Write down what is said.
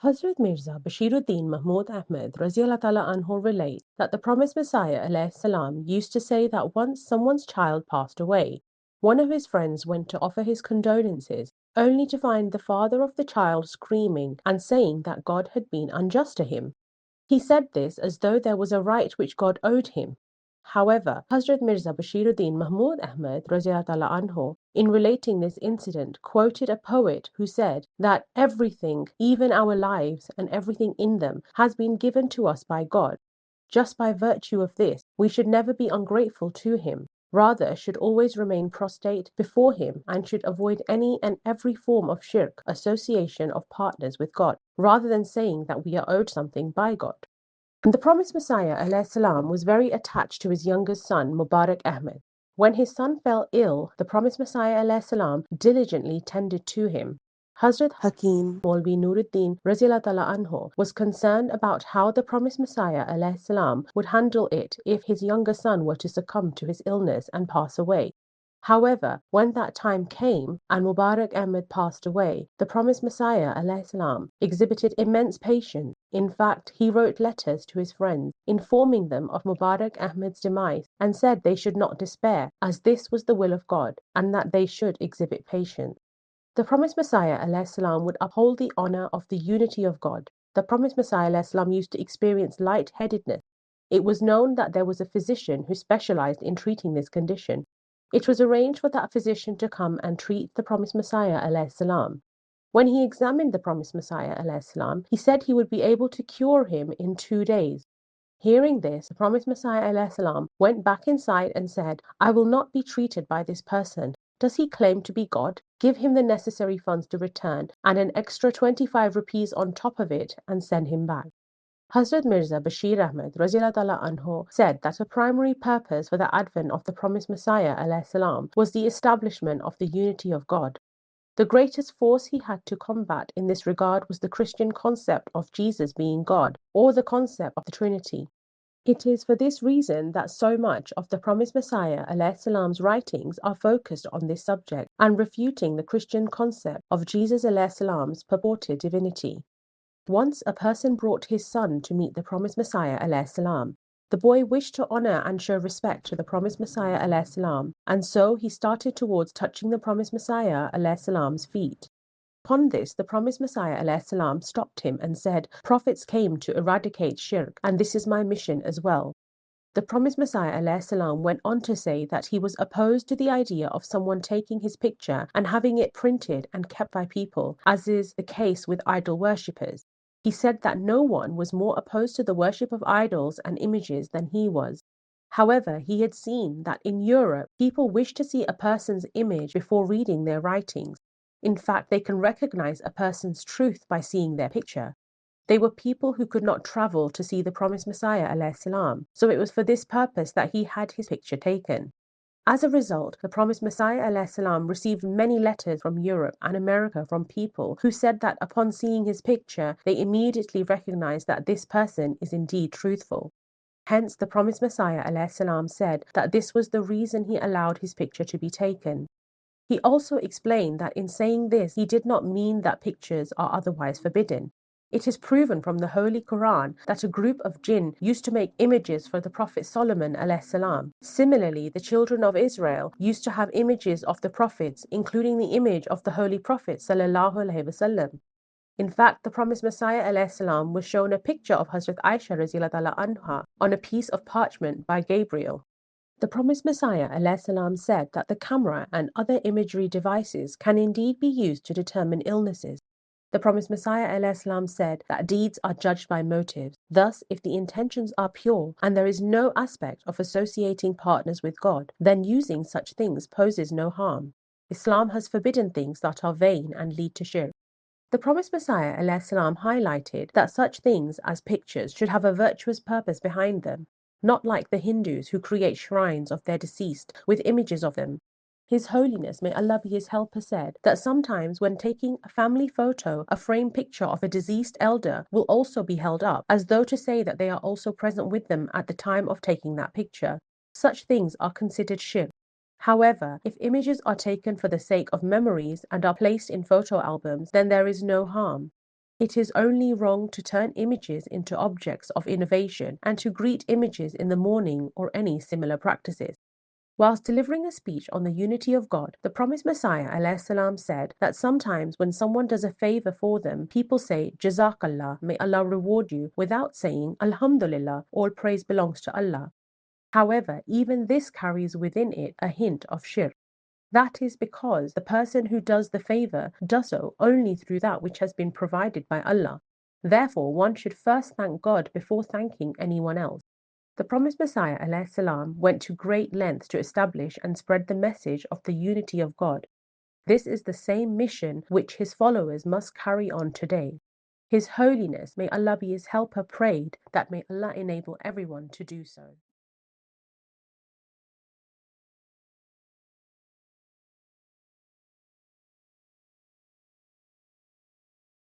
Hazrat Mirza Bashiruddin Mahmud Ahmed Raziallah Ta'ala Anhu relates that the promised Messiah alayhi salam used to say that once someone's child passed away, one of his friends went to offer his condolences, only to find the father of the child screaming and saying that God had been unjust to him. He said this as though there was a right which God owed him. However, Hazrat Mirza Bashiruddin Mahmud Ahmed Raziallahu anhu, in relating this incident, quoted a poet who said that everything, even our lives and everything in them, has been given to us by God. Just by virtue of this, we should never be ungrateful to him. Rather, should always remain prostrate before him and should avoid any and every form of shirk, association of partners with God, rather than saying that we are owed something by God. The promised Messiah alayhi salam was very attached to his youngest son, Mubarak Ahmed. When his son fell ill, the promised Messiah alayhi salam diligently tended to him. Hazrat Hakim Maulvi Nuruddin Razila anhu was concerned about how the promised Messiah alayhi salam would handle it if his younger son were to succumb to his illness and pass away. However, when that time came and Mubarak Ahmed passed away, the promised Messiah alayhi salam exhibited immense patience. In fact, he wrote letters to his friends, informing them of Mubarak Ahmed's demise, and said they should not despair, as this was the will of God, and that they should exhibit patience. The promised Messiah ﷺ would uphold the honor of the unity of God. The promised Messiah ﷺ used to experience lightheadedness. It was known that there was a physician who specialized in treating this condition. It was arranged for that physician to come and treat the promised Messiah ﷺ. When he examined the promised Messiah ﷺ, he said he would be able to cure him in 2 days. Hearing this, the promised Messiah ﷺ went back inside and said, I will not be treated by this person. Does he claim to be God? Give him the necessary funds to return and an extra 25 rupees on top of it and send him back. Hazrat Mirza Bashir Ahmed Raziallahu anhu said that a primary purpose for the advent of the promised Messiah ﷺ was the establishment of the unity of God. The greatest force he had to combat in this regard was the Christian concept of Jesus being God, or the concept of the Trinity. It is for this reason that so much of the promised Messiah ﷺ's writings are focused on this subject and refuting the Christian concept of Jesus ﷺ's purported divinity. Once a person brought his son to meet the promised Messiah ﷺ. The boy wished to honor and show respect to the promised Messiah ﷺ, and so he started towards touching the promised Messiah ﷺ's feet. Upon this, the promised Messiah ﷺ stopped him and said, Prophets came to eradicate shirk, and this is my mission as well. The promised Messiah ﷺ went on to say that he was opposed to the idea of someone taking his picture and having it printed and kept by people, as is the case with idol worshippers. He said that no one was more opposed to the worship of idols and images than he was. However, he had seen that in Europe, people wish to see a person's image before reading their writings. In fact, they can recognize a person's truth by seeing their picture. They were people who could not travel to see the promised Messiah ﷺ, so it was for this purpose that he had his picture taken. As a result, the promised Messiah ﷺ received many letters from Europe and America from people who said that upon seeing his picture, they immediately recognized that this person is indeed truthful. Hence, the promised Messiah ﷺ said that this was the reason he allowed his picture to be taken. He also explained that in saying this, he did not mean that pictures are otherwise forbidden. It is proven from the Holy Quran that a group of jinn used to make images for the Prophet Solomon ﷺ. Similarly, the children of Israel used to have images of the prophets, including the image of the Holy Prophet ﷺ. In fact, the promised Messiah ﷺ was shown a picture of Hazrat Aisha radiallahu anha on a piece of parchment by Gabriel. The promised Messiah ﷺ said that the camera and other imagery devices can indeed be used to determine illnesses. The promised Messiah ﷺ said that deeds are judged by motives. Thus, if the intentions are pure and there is no aspect of associating partners with God, then using such things poses no harm. Islam has forbidden things that are vain and lead to shirk. The promised Messiah ﷺ highlighted that such things as pictures should have a virtuous purpose behind them, not like the Hindus who create shrines of their deceased with images of them. His Holiness, may Allah be his helper, said that sometimes when taking a family photo, a framed picture of a deceased elder will also be held up, as though to say that they are also present with them at the time of taking that picture. Such things are considered shirk. However, if images are taken for the sake of memories and are placed in photo albums, then there is no harm. It is only wrong to turn images into objects of innovation and to greet images in the morning or any similar practices. Whilst delivering a speech on the unity of God, the promised Messiah ﷺ said that sometimes when someone does a favor for them, people say, Jazakallah, may Allah reward you, without saying, Alhamdulillah, all praise belongs to Allah. However, even this carries within it a hint of shirk. That is because the person who does the favor does so only through that which has been provided by Allah. Therefore, one should first thank God before thanking anyone else. The promised Messiah ﷺ went to great lengths to establish and spread the message of the unity of God. This is the same mission which his followers must carry on today. His Holiness, may Allah be his helper, prayed that may Allah enable everyone to do so.